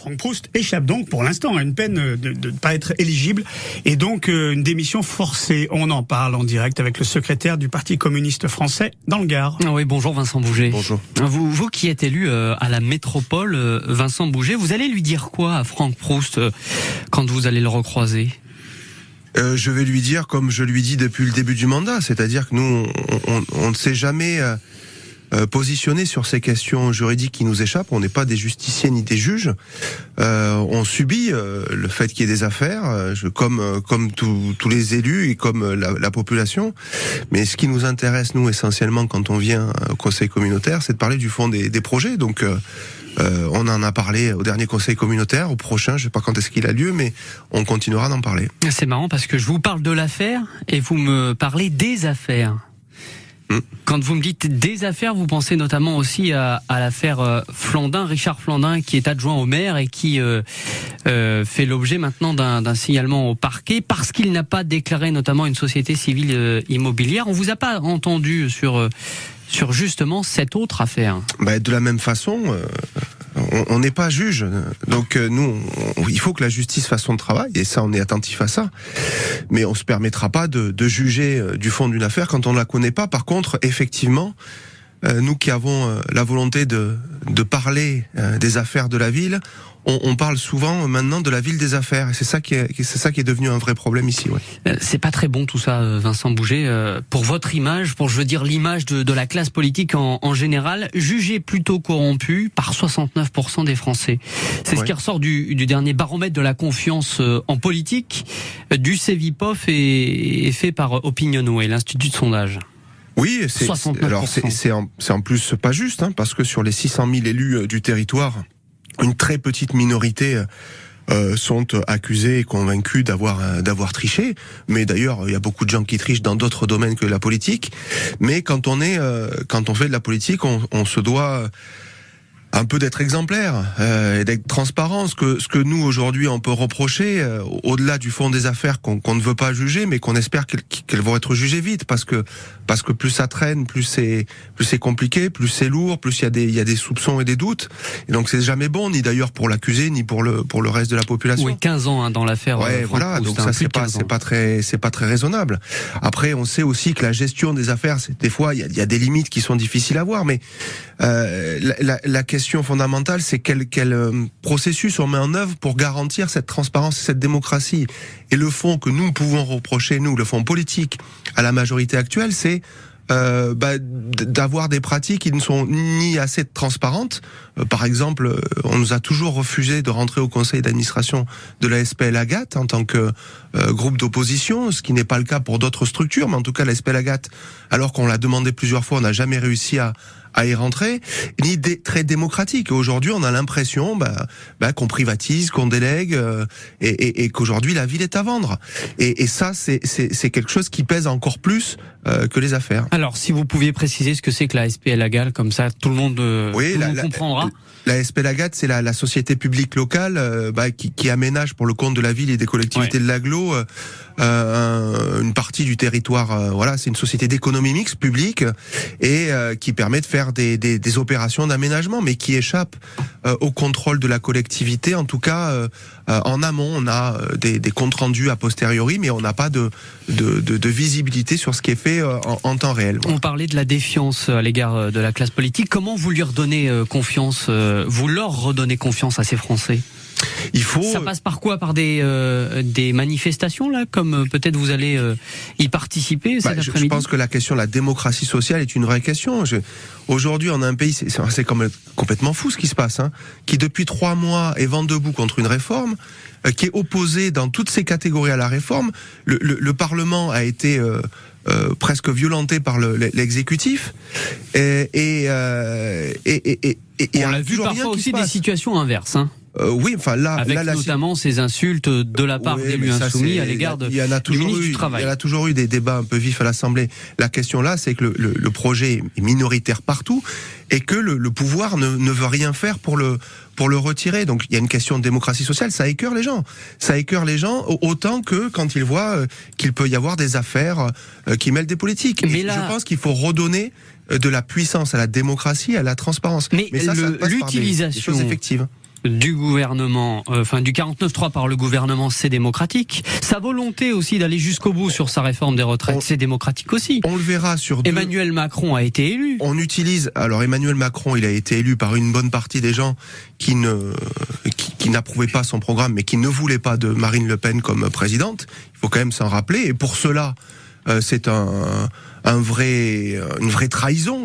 Franck Proust échappe donc pour l'instant à une peine de ne pas être éligible et donc une démission forcée. On en parle en direct avec le secrétaire du Parti communiste français dans le Gard. Oui, bonjour Vincent Bouget. Bonjour. Vous qui êtes élu à la métropole, Vincent Bouget, vous allez lui dire quoi à Franck Proust quand vous allez le recroiser ? Je vais lui dire comme je lui dis depuis le début du mandat, c'est-à-dire que nous, on ne s'est jamais positionné sur ces questions juridiques qui nous échappent. On n'est pas des justiciers ni des juges. On subit le fait qu'il y ait des affaires, comme tous les élus et comme la population. Mais ce qui nous intéresse, nous, essentiellement, quand on vient au Conseil communautaire, c'est de parler du fond des projets. Donc, on en a parlé au dernier Conseil communautaire, au prochain, je sais pas quand est-ce qu'il a lieu, mais on continuera d'en parler. C'est marrant parce que je vous parle de l'affaire et vous me parlez des affaires. Quand vous me dites des affaires, vous pensez notamment aussi à l'affaire Flandin, Richard Flandin, qui est adjoint au maire et qui fait l'objet maintenant d'un signalement au parquet parce qu'il n'a pas déclaré notamment une société civile immobilière. On vous a pas entendu sur justement cette autre affaire. De la même façon, on n'est pas juge. Donc nous, il faut que la justice fasse son travail, et ça, on est attentif à ça. Mais on se permettra pas de juger du fond d'une affaire quand on ne la connaît pas. Par contre, effectivement, nous qui avons la volonté de parler des affaires de la ville, on parle souvent maintenant de la ville des affaires, et c'est ça qui est devenu un vrai problème ici. Ouais. C'est pas très bon tout ça, Vincent Bouget, pour votre image, l'image de la classe politique en général, jugée plutôt corrompue par 69% des Français. C'est ce qui ressort du dernier baromètre de la confiance en politique du Cevipof et fait par Opinionway, l'institut de sondage. Oui, c'est en plus pas juste, parce que sur les 600 000 élus du territoire, une très petite minorité sont accusés et convaincus d'avoir triché. Mais d'ailleurs, il y a beaucoup de gens qui trichent dans d'autres domaines que la politique. Mais quand on fait de la politique, on se doit un peu d'être exemplaire et d'être transparent. Ce que nous aujourd'hui on peut reprocher, au-delà du fond des affaires qu'on ne veut pas juger, mais qu'on espère qu'elles vont être jugées vite, parce que plus ça traîne, plus c'est compliqué, plus c'est lourd, plus il y a des soupçons et des doutes. Et donc c'est jamais bon, ni d'ailleurs pour l'accusé, ni pour le reste de la population. Oui, 15 ans dans l'affaire. Ouais, voilà. Donc ça c'est pas très raisonnable. Après, on sait aussi que la gestion des affaires, des fois il y a des limites qui sont difficiles à voir, mais la question fondamentale, c'est quel processus on met en œuvre pour garantir cette transparence et cette démocratie. Et le fond que nous pouvons reprocher, le fond politique à la majorité actuelle, c'est d'avoir des pratiques qui ne sont ni assez transparentes. Par exemple, on nous a toujours refusé de rentrer au conseil d'administration de la SPL Agathe en tant que groupe d'opposition, ce qui n'est pas le cas pour d'autres structures, mais en tout cas la SPL Agathe, alors qu'on l'a demandé plusieurs fois, on n'a jamais réussi à y rentrer, ni très démocratique. Aujourd'hui, on a l'impression qu'on privatise, qu'on délègue, et qu'aujourd'hui la ville est à vendre. Et ça, c'est quelque chose qui pèse encore plus que les affaires. Alors, si vous pouviez préciser ce que c'est que la SPL Agathe, comme ça, tout le monde comprendra. La SPL Agathe, c'est la société publique locale qui aménage pour le compte de la ville et des collectivités de l'agglo une partie du territoire. C'est une société d'économie mixte publique et qui permet de faire des opérations d'aménagement, mais qui échappe au contrôle de la collectivité. En tout cas, en amont, on a des comptes rendus a posteriori, mais on n'a pas de visibilité sur ce qui est fait en temps réel. On parlait de la défiance à l'égard de la classe politique. Comment vous lui redonnez confiance, vous leur redonnez confiance à ces Français ? Ça passe par quoi ? Par des manifestations, là, comme peut-être vous allez y participer cet après-midi ? Je pense que la question de la démocratie sociale est une vraie question. Aujourd'hui, on a un pays, c'est complètement fou ce qui se passe, qui depuis 3 mois est vent debout contre une réforme, qui est opposé dans toutes ses catégories à la réforme. Le Parlement a été presque violenté par l'exécutif, et on l'a vu parfois aussi des situations inverses. Oui, avec notamment ces insultes de la part d'élus insoumis à l'égard du ministre du Travail. Il y en a toujours eu des débats un peu vifs à l'Assemblée. La question là, c'est que le projet est minoritaire partout et que le pouvoir ne veut rien faire pour le retirer. Donc il y a une question de démocratie sociale, ça écœure les gens. Ça écœure les gens autant que quand ils voient qu'il peut y avoir des affaires qui mêlent des politiques. Je pense qu'il faut redonner de la puissance à la démocratie, à la transparence. Mais ça passe par des choses effectives. du gouvernement, du 49.3 par le gouvernement, c'est démocratique. Sa volonté aussi d'aller jusqu'au bout sur sa réforme des retraites, c'est démocratique aussi. On le verra sur deux. Emmanuel Macron a été élu. Alors Emmanuel Macron, il a été élu par une bonne partie des gens qui n'approuvaient pas son programme, mais qui ne voulaient pas de Marine Le Pen comme présidente. Il faut quand même s'en rappeler. Et pour cela, c'est une vraie trahison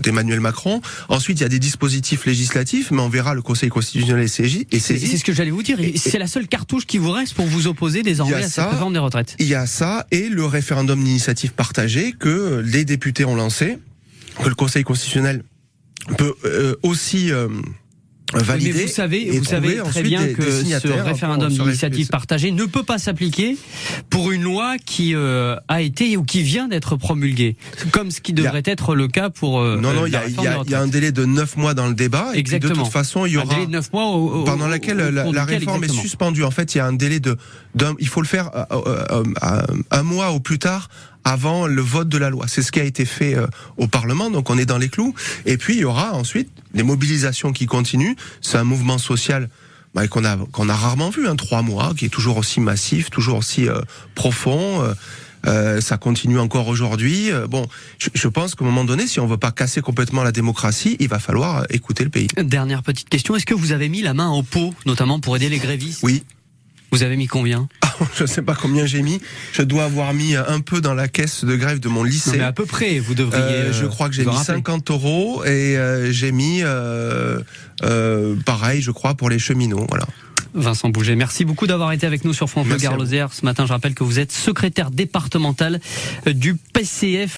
d'Emmanuel Macron. Ensuite, il y a des dispositifs législatifs, mais on verra le Conseil constitutionnel est saisi. C'est ce que j'allais vous dire. C'est la seule cartouche qui vous reste pour vous opposer désormais à cette réforme des retraites. Il y a ça et le référendum d'initiative partagée que les députés ont lancé, que le Conseil constitutionnel peut aussi valider. Mais vous savez très bien que ce référendum d'initiative partagée ne peut pas s'appliquer pour une loi qui a été ou qui vient d'être promulguée, comme ce qui devrait être le cas pour il y a un délai de 9 mois dans le débat. Exactement. Et puis de toute façon, il y aura un délai de 9 mois pendant laquelle la réforme est suspendue. En fait, il y a un délai il faut le faire un mois au plus tard avant le vote de la loi. C'est ce qui a été fait au Parlement, donc on est dans les clous. Et puis il y aura ensuite les mobilisations qui continuent. C'est un mouvement social qu'on a rarement vu, 3 mois, qui est toujours aussi massif, toujours aussi profond. Ça continue encore aujourd'hui. Je pense qu'à un moment donné, si on veut pas casser complètement la démocratie, il va falloir écouter le pays. Dernière petite question, est-ce que vous avez mis la main au pot, notamment pour aider les grévistes ? Oui. Vous avez mis combien ? Je ne sais pas combien j'ai mis. Je dois avoir mis un peu dans la caisse de grève de mon lycée. Non, mais à peu près, vous devriez. Je crois que j'ai mis 50 € et j'ai mis pareil, je crois, pour les cheminots. Voilà. Vincent Bouget, merci beaucoup d'avoir été avec nous sur France Bleu Gare Lozère. Ce matin, je rappelle que vous êtes secrétaire départemental du PCF.